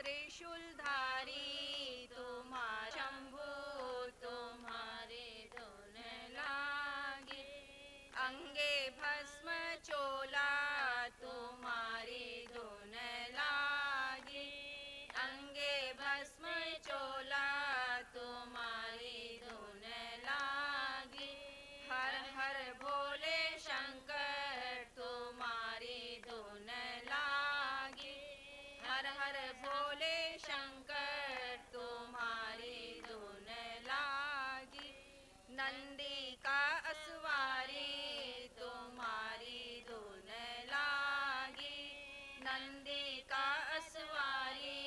त्रिशूलधारी तुम्हारे शंभु तुम्हारे धुन लागे। अंगे भस्म चोला तुम्हारी धुन लागे। अंगे भस्म चोला तुम्हारी धुन लागे। हर हर भोले शंकर तुम्हारी धुन लागे। हर हर भोले शंकर तुम्हारी धुन लागी। नंदी का असवारी तुम्हारी धुन लागी। नंदी का असवारी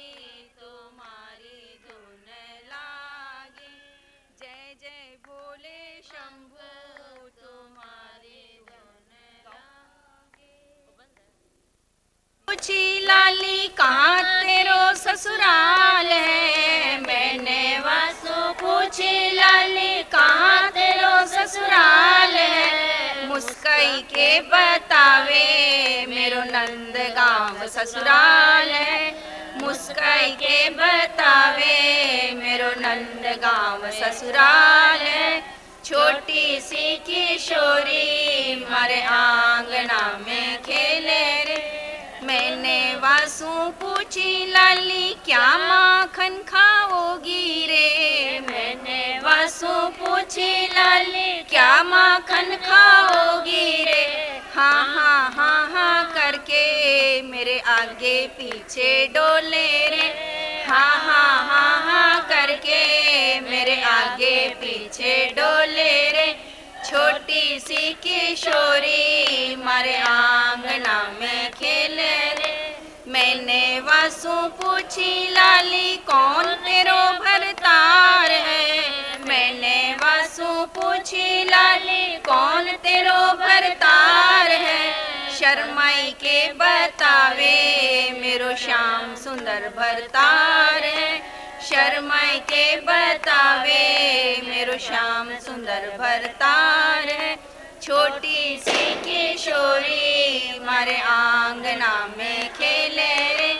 तुम्हारी धुन लागी। जय जय भोले शंभू तुम्हारी धुन लागी। पूछी लाली कहाँ तेरो ससुराल है। मैंने वासु पूछी लाली कहाँ तेरो ससुराल है। मुस्काई के बतावे मेरो नंद गाँव ससुराल है। मुस्काई के बतावे मेरो नंद गाँव ससुराल है। छोटी सी किशोरी मारे आंगना में खेले रे। मैंने वासु पूछी लाली क्या माखन खाओगी रे। मैंने वासु पूछी लाली क्या माखन खाओगी रे। हाँ हाँ हाँ हाँ करके मेरे आगे पीछे डोले रे। हाँ हाँ हाँ हाँ करके मेरे आगे पीछे डोले रे। छोटी सी किशोरी मारे आंगना में खेले रे। मैंने वासु पूछी लाली कौन तेरो भरतार है। मैंने वासु पूछी लाली कौन तेरो भरतार है। शर्माई के बतावे मेरो श्याम सुंदर भरतार है। शर्माई के बतावे मेरो श्याम सुंदर भरतार है। छोटी सी किशोरी मारे आंगना में खेले रे।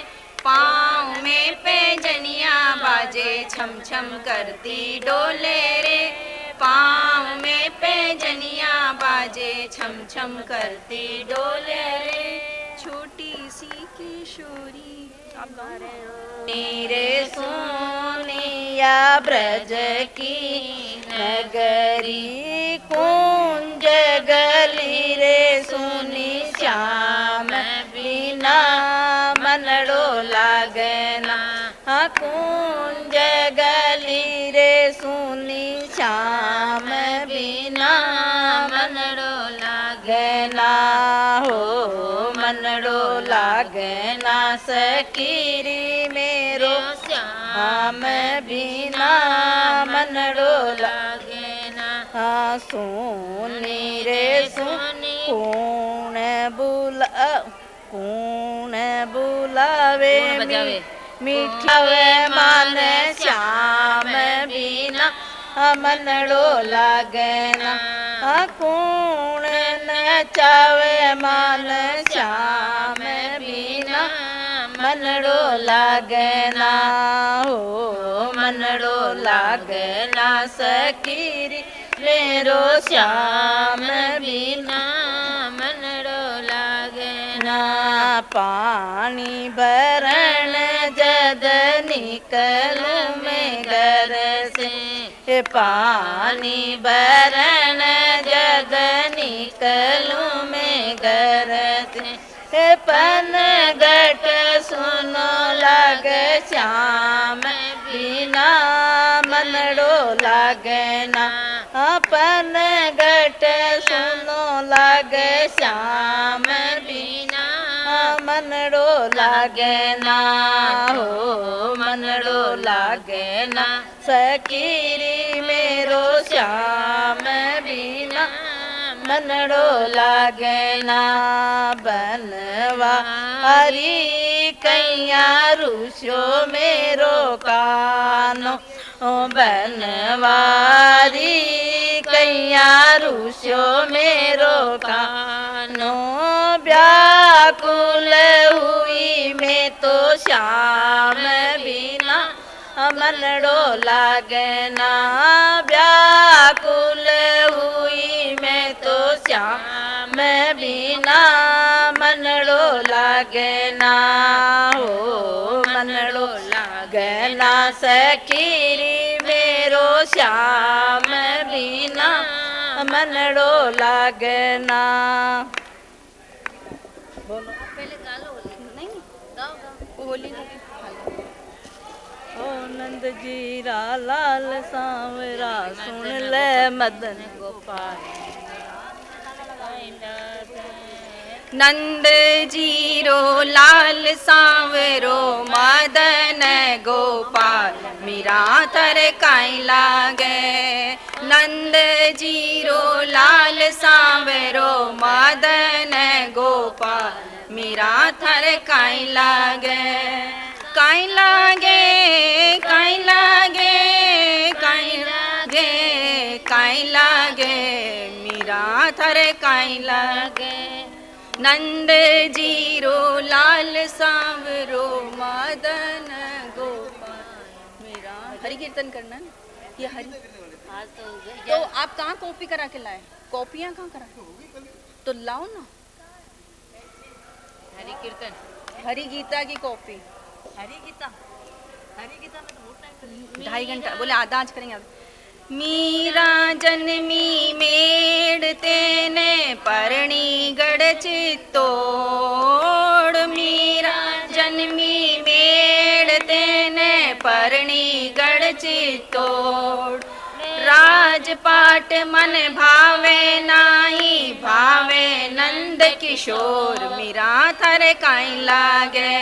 पाँव में पैजनिया बाजे छम छम करती डोले रे। पाँव में पैजनिया बाजे छम छम करती डोले रे। छोटी सी किशोरी मेरे सोनिया ब्रज की नगरी कुंज गली रे। सुनी श्याम बिना मनड़ो लागना। हाँ कुंज गली रे सुनी श्याम बिना मनड़ो लागना। हो मनड़ो लागना सकीरी मेरो श्याम बिना मनड़ो लागना। हाँ सुनी रे सुनी कौन बुलावे मीठावे मान श्याम बिना मनड़ो लागना। कौन नचावे मान श्याम बिना मनड़ो लागना। हो मनड़ो लागना सकीरी मेरो श्याम बिना मनड़ो लागना। पानी भरण जद निकलूं मैं घर से। पानी भरण जद निकलूं मैं घर से। पन गट सुनो लाग श्याम बिना मनड़ो लागना। अपन गट सुनो लाग श्याम बिना मनड़ो लागना। हो मनड़ो लागना सकीरी मेरो श्याम बिना मनड़ो लागना। बनवा हरी कैया रुष्यो मेरो कानो। बनवारी कैया रुष्यो मेरो कानो। व्याकुल हुई हुई मैं तो श्याम बिना मनड़ो लागे ना। व्याकुल हुई मैं तो श्याम बिना मनड़ो लागे ना। हो मनड़ो लागे ना सखीरी मेरो श्याम बिना मनड़ो लागे ना। बोलो पहले गा लो। नहीं गाओ गाओ होली नहीं। ओ नंद जीरा लाल सांवरा सुन ले मदन गोपाल। नंद जीरो लाल सांवरो मदन गोपाल मीरा थर काई लागे। नंद जीरो लाल सांवरो मदन गोपाल मीरा थर काई लागे। काई लागे काई लागे काई लागे काई लागे मीरा थर काई लागे। नंद जीरो लाल सांवरो मदन गोपाल मीरा। हरि कीर्तन करना है ये हरि। आज तो आप कहाँ कॉपी करा के लाए? कॉपियाँ कहाँ करा तो लाओ ना। हरि कीर्तन हरि गीता की कॉपी। हरि गीता में तो बहुत टाइम 2.5 घंटा बोले आधा आज करेंगे। मीरा जन्मी मेड़ तेने परणी गढ़ चित्तौड़। मीरा जन्मी मेड़ तेने परणी गढ़ चित्तौड़। राजपाट मन भावे नाई भावे नंद किशोर मीरा थर काई लागे।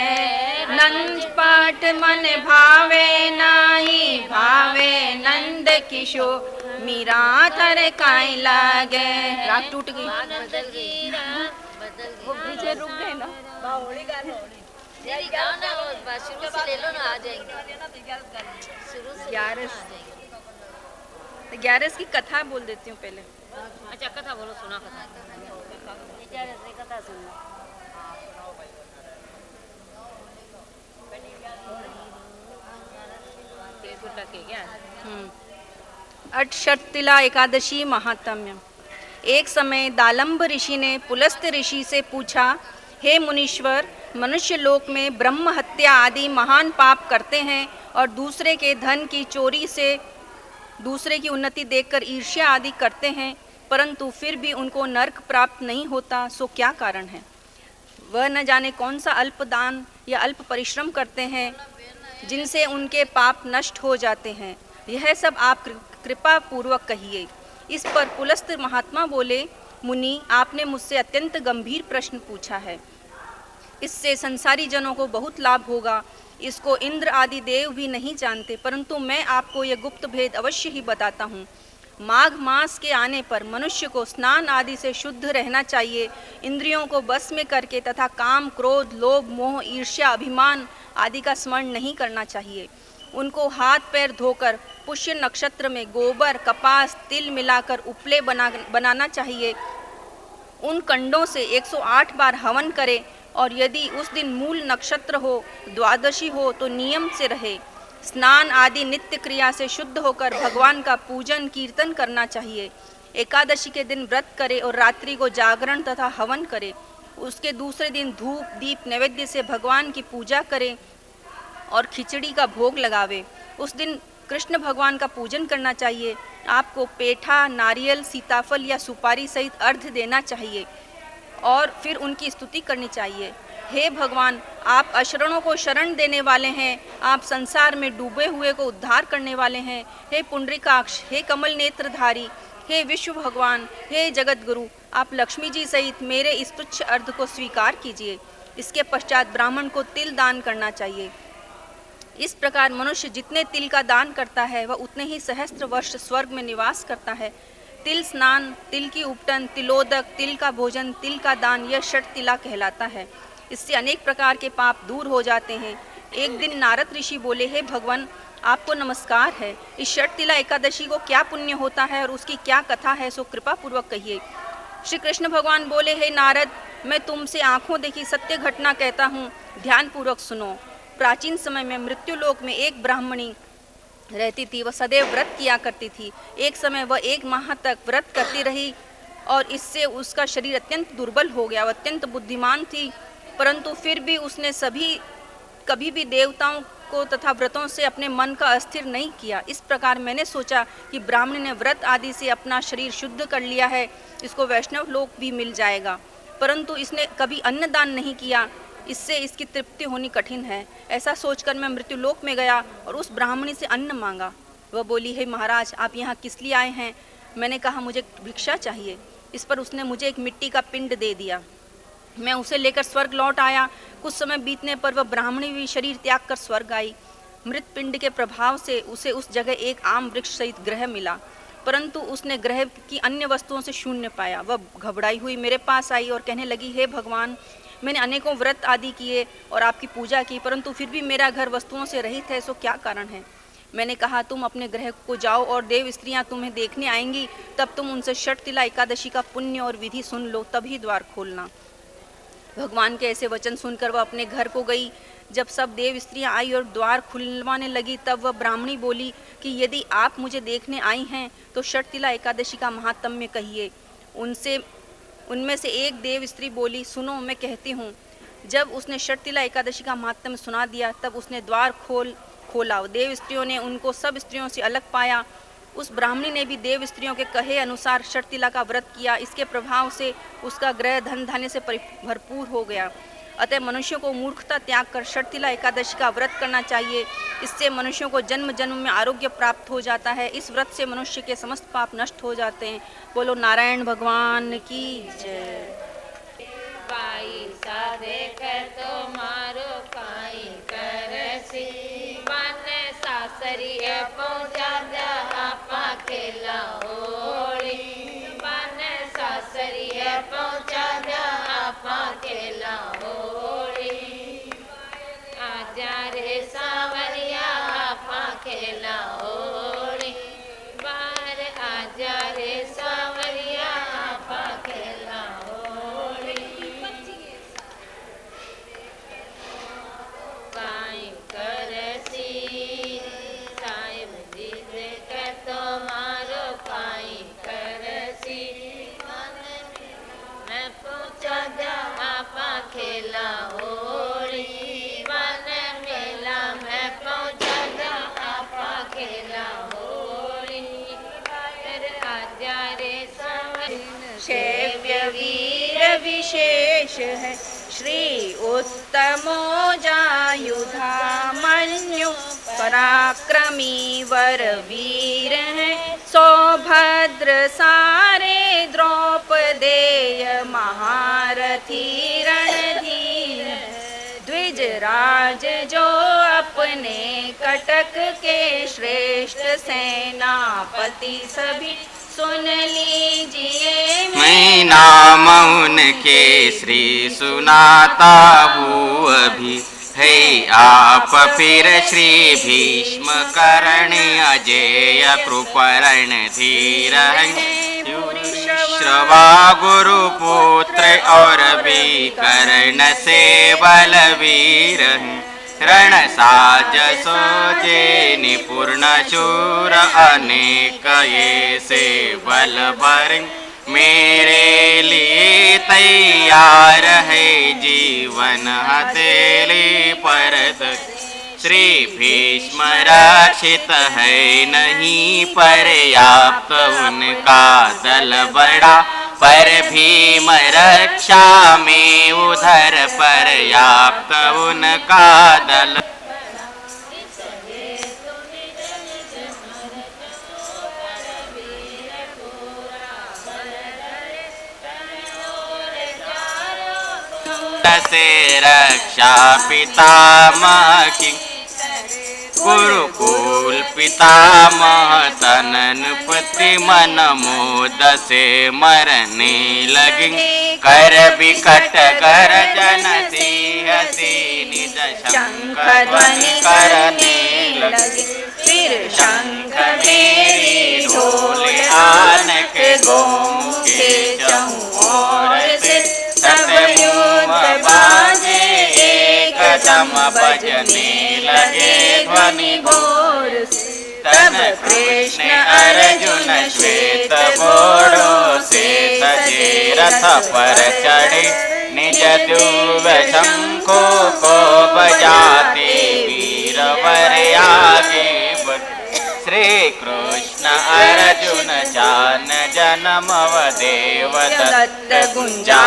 नंद पाठ मन भावे नाई भावे नंद किशोर मीरा थर काई लागे। राग टूट गई। वो पीछे रुक गए ना। शुरू से ले लो ना आ जाएंगे। शुरू से 11 की कथा बोल देती हूँ पहले। अच्छा कथा बोलो। सुना कथा। 11 कथा सुनो। अक्षतिला एकादशी महात्म्य। एक समय दालंब ऋषि ने पुलस्त ऋषि से पूछा, हे मुनीश्वर, मनुष्य लोक में ब्रह्म हत्या आदि महान पाप करते हैं और दूसरे के धन की चोरी से दूसरे की उन्नति देखकर ईर्ष्या आदि करते हैं, परंतु फिर भी उनको नरक प्राप्त नहीं होता, सो क्या कारण है? वह न जाने कौन सा अल्प दान या अल्प परिश्रम करते हैं जिनसे उनके पाप नष्ट हो जाते हैं। यह सब आप कृपा पूर्वक कहिए। इस पर पुलस्त महात्मा बोले, मुनि, आपने मुझसे अत्यंत गंभीर प्रश्न पूछा है। इससे संसारी जनों को बहुत लाभ होगा। इसको इंद्र आदि देव भी नहीं जानते, परंतु मैं आपको यह गुप्त भेद अवश्य ही बताता हूँ। माघ मास के आने पर मनुष्य को स्नान आदि से शुद्ध रहना चाहिए। इंद्रियों को बस में करके तथा काम, क्रोध, लोभ, मोह, ईर्ष्या, अभिमान आदि का स्मरण नहीं करना चाहिए। उनको हाथ पैर धोकर पुष्य नक्षत्र में गोबर, कपास, तिल मिलाकर उपले बनाना चाहिए। उन कंडों से 108 बार हवन करें और यदि उस दिन मूल नक्षत्र हो, द्वादशी हो तो नियम से रहे। स्नान आदि नित्य क्रिया से शुद्ध होकर भगवान का पूजन कीर्तन करना चाहिए। एकादशी के दिन व्रत करे और रात्रि को जागरण तथा हवन करे। उसके दूसरे दिन धूप दीप नैवेद्य से भगवान की पूजा करें और खिचड़ी का भोग लगावे। उस दिन कृष्ण भगवान का पूजन करना चाहिए। आपको पेठा, नारियल, सीताफल या सुपारी सहित अर्घ्य देना चाहिए और फिर उनकी स्तुति करनी चाहिए। हे भगवान, आप अशरणों को शरण देने वाले हैं। आप संसार में डूबे हुए को उद्धार करने वाले हैं। हे पुंडरीकाक्ष, हे कमल नेत्रधारी, हे विश्व भगवान, हे जगत गुरु, आप लक्ष्मी जी सहित मेरे इस तुच्छ अर्घ को स्वीकार कीजिए। इसके पश्चात ब्राह्मण को तिल दान करना चाहिए। इस प्रकार मनुष्य जितने तिल का दान करता है वह उतने ही सहस्त्र वर्ष स्वर्ग में निवास करता है। तिल स्नान, तिल की उपटन, तिलोदक, तिल का भोजन, तिल का दान, यह षट तिला कहलाता है। इससे अनेक प्रकार के पाप दूर हो जाते हैं। एक दिन नारद ऋषि बोले, हे भगवान, आपको नमस्कार है। इस षट तिला एकादशी को क्या पुण्य होता है और उसकी क्या कथा है, सो कृपा पूर्वक कहिए। श्री कृष्ण भगवान बोले, हे नारद, मैं तुमसे आंखों देखी सत्य घटना कहता हूँ, ध्यानपूर्वक सुनो। प्राचीन समय में मृत्युलोक में एक ब्राह्मणी रहती थी। वह सदैव व्रत किया करती थी। एक समय वह 1 माह तक व्रत करती रही और इससे उसका शरीर अत्यंत दुर्बल हो गया। वह अत्यंत बुद्धिमान थी, परंतु फिर भी उसने कभी भी देवताओं को तथा व्रतों से अपने मन का अस्थिर नहीं किया। इस प्रकार मैंने सोचा कि ब्राह्मणी ने व्रत आदि से अपना शरीर शुद्ध कर लिया है, इसको वैष्णव लोक भी मिल जाएगा, परंतु इसने कभी अन्नदान नहीं किया, इससे इसकी तृप्ति होनी कठिन है। ऐसा सोचकर मैं मृत्युलोक में गया और उस ब्राह्मणी से अन्न मांगा। वह बोली, हे महाराज, आप यहाँ किस लिए आए हैं? मैंने कहा, मुझे भिक्षा चाहिए। इस पर उसने मुझे एक मिट्टी का पिंड दे दिया। मैं उसे लेकर स्वर्ग लौट आया। कुछ समय बीतने पर वह ब्राह्मणी भी शरीर त्याग कर स्वर्ग आई। मृत पिंड के प्रभाव से उसे उस जगह एक आम वृक्ष सहित ग्रह मिला, परंतु उसने ग्रह की अन्य वस्तुओं से शून्य पाया। वह घबराई हुई मेरे पास आई और कहने लगी, हे भगवान, मैंने अनेकों व्रत आदि किए और आपकी पूजा की, परंतु फिर भी मेरा घर वस्तुओं से रहित है, सो क्या कारण है? मैंने कहा, तुम अपने ग्रह को जाओ और देव स्त्रियां तुम्हें देखने आएंगी, तब तुम उनसे षटतिला एकादशी का पुण्य और विधि सुन लो, तभी द्वार खोलना। भगवान के ऐसे वचन सुनकर वह अपने घर को गई। जब सब देव स्त्रियां आई और द्वार खुलवाने लगी, तब वह ब्राह्मणी बोली कि यदि आप मुझे देखने आई हैं तो षटतिला एकादशी का महात्म्य कहिए। उनमें से एक देव स्त्री बोली, सुनो, मैं कहती हूँ। जब उसने षटतिला एकादशी का महात्म्य सुना दिया, तब उसने द्वार खोला। देव स्त्रियों ने उनको सब स्त्रियों से अलग पाया। उस ब्राह्मणी ने भी देव स्त्रियों के कहे अनुसार षटतिला का व्रत किया। इसके प्रभाव से उसका ग्रह धन धान्य से भरपूर हो गया। अतः मनुष्यों को मूर्खता त्याग कर षटतिला एकादशी का व्रत करना चाहिए। इससे मनुष्यों को जन्म जन्म में आरोग्य प्राप्त हो जाता है। इस व्रत से मनुष्य के समस्त पाप नष्ट हो जाते हैं। बोलो नारायण भगवान की जय। बाई साधे कर तो मारो काई करसी, वन सासरिया पहुंचा जा आपा खेला होली, वन सासरिया पहुंचा जा आपा खेला होली, आजा रे सावरिया आपा खेला होली, बाहर आजा रे सावरिया आपा खेला होली, काई करसी साहिब जी से कह तो मारो काई करसी, मैं पूछा जा आपा खेला होली, वन मेला मैं पहुंचा जा आपा खेला होली, फिर आजा रे सावरी शैव्य वीर विशेष है, श्री उत्तमो जायुधा मन्यु, पराक्रमी वर वीर है, सौभद्र सारे द्रौपदेय महारथी रणधीर, द्विज राज जो अपने कटक के श्रेष्ठ सेनापति सभी सुन लीजिए। मैं नाम उनके श्री सुनाता हूँ अभी, है आप फिर श्री भीष्म कर्ण अजेय कृपरण धीर, श्रवा गुरुपुत्र और भी कर्ण से बलवीर, रण साज सोजे निपुण शूर अनेक ये से बल भर, मेरे लिए तैयार है जीवन हथेली पर, श्री भीष्म रक्षित है नहीं पर्याप्त उनका दल बड़ा, पर भीम रक्षा में उधर पर्याप्त उनका दल, से रक्षा पितामह की, गुरुकुल पितामह तनन पति मन मोद से मरने लगे, कर विकट कर जन सिंह से निज शंख ध्वनि करने लगे, फिर शंख मेरी ढोल आनक गोमुखे चहुँ ओर से सब ब्रह्म भजने लगे ध्वनि घोर तब कृष्ण अर्जुन श्वेत घोड़ों से सजे रथ पर चढ़े निज दिव्य शंखों को बजाते वीर वर आगे श्री कृष्ण अर्जुन जान जन्म देव दत्त गुंजा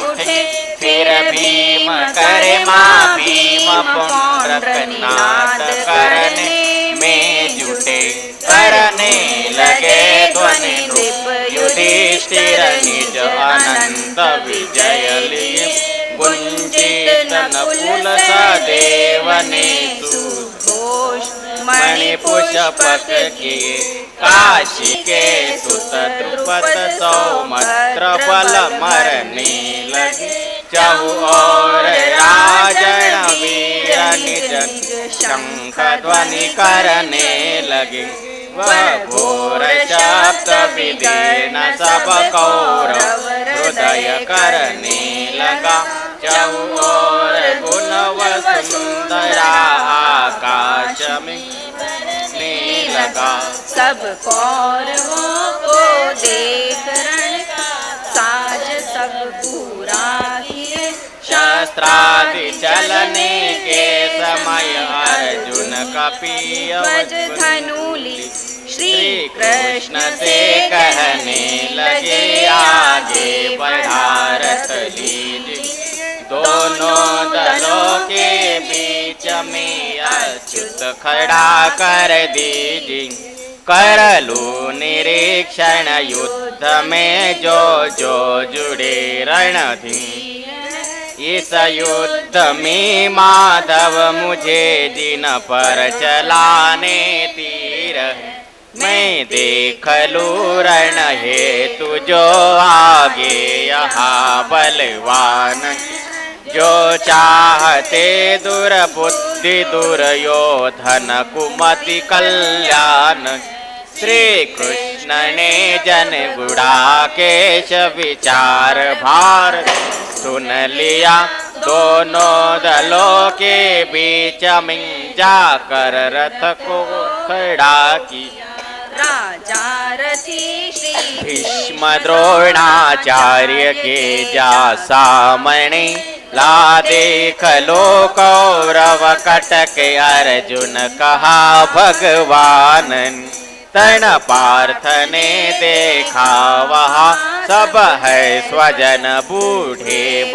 उठे फिर भीम करे माँ भीम पुंड्रकनाद करने में जुटे करने लगे ध्वनि रूप युधिष्ठिर निज अनंत विजय लिए गुंजित नकुल सदेव ने सुघोष मणिपुष्पक किए काशी के सुत द्रुपद सौमत्र बल मरने लगे चहु और राजन वीर निज शंख ध्वनि करने लगे वह घोर शब्द विदीर्ण सब कौरव हृदय करने लगा चहु और गुणव सुंदरा आकाश में लगा सब कौरवों को देख रण का साज सब पूरा किए शस्त्रादि चलने के समय अर्जुन कपिवज धनुली श्री कृष्ण से कहने लगे आगे बढ़ा रथ लीजिए दोनों दलों के बीच में अच्युत खड़ा कर दीजिए कर लो निरीक्षण युद्ध में जो जो जुड़े रणधीर इस युद्ध में माधव मुझे जिन पर चलाने तीर मैं देख लूँ रण हेतु जो आगे यहाँ बलवान जो चाहते दुर्बुद्धि दुर्योधन कुमति कल्याण श्री कृष्ण ने जन गुड़ाकेश विचार भार सुन लिया दोनों दलों के बीच में जाकर रथ को खड़ा किया राजा रथी श्री भीष्म द्रोणाचार्य के जा सामने ला देख लो कौरव कटक अर्जुन कहा भगवान तन पार्थ ने देखा वहाँ सब है स्वजन बूढ़े